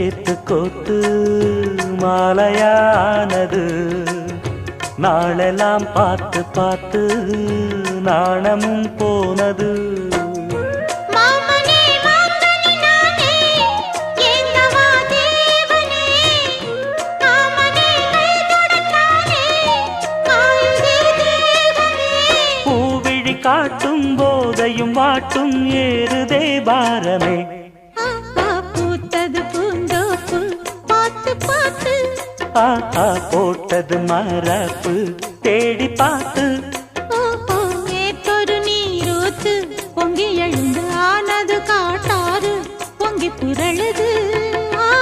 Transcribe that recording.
சேர்த்து கோத்து மாலையானது. நாளெல்லாம் பார்த்து பார்த்து நாணமும் போனது. பூவிழி காட்டும் போதையும் வாட்டும் ஏறுதே பாரமே. ஆஹா போட்டது மரப்பு தேடி பார்த்து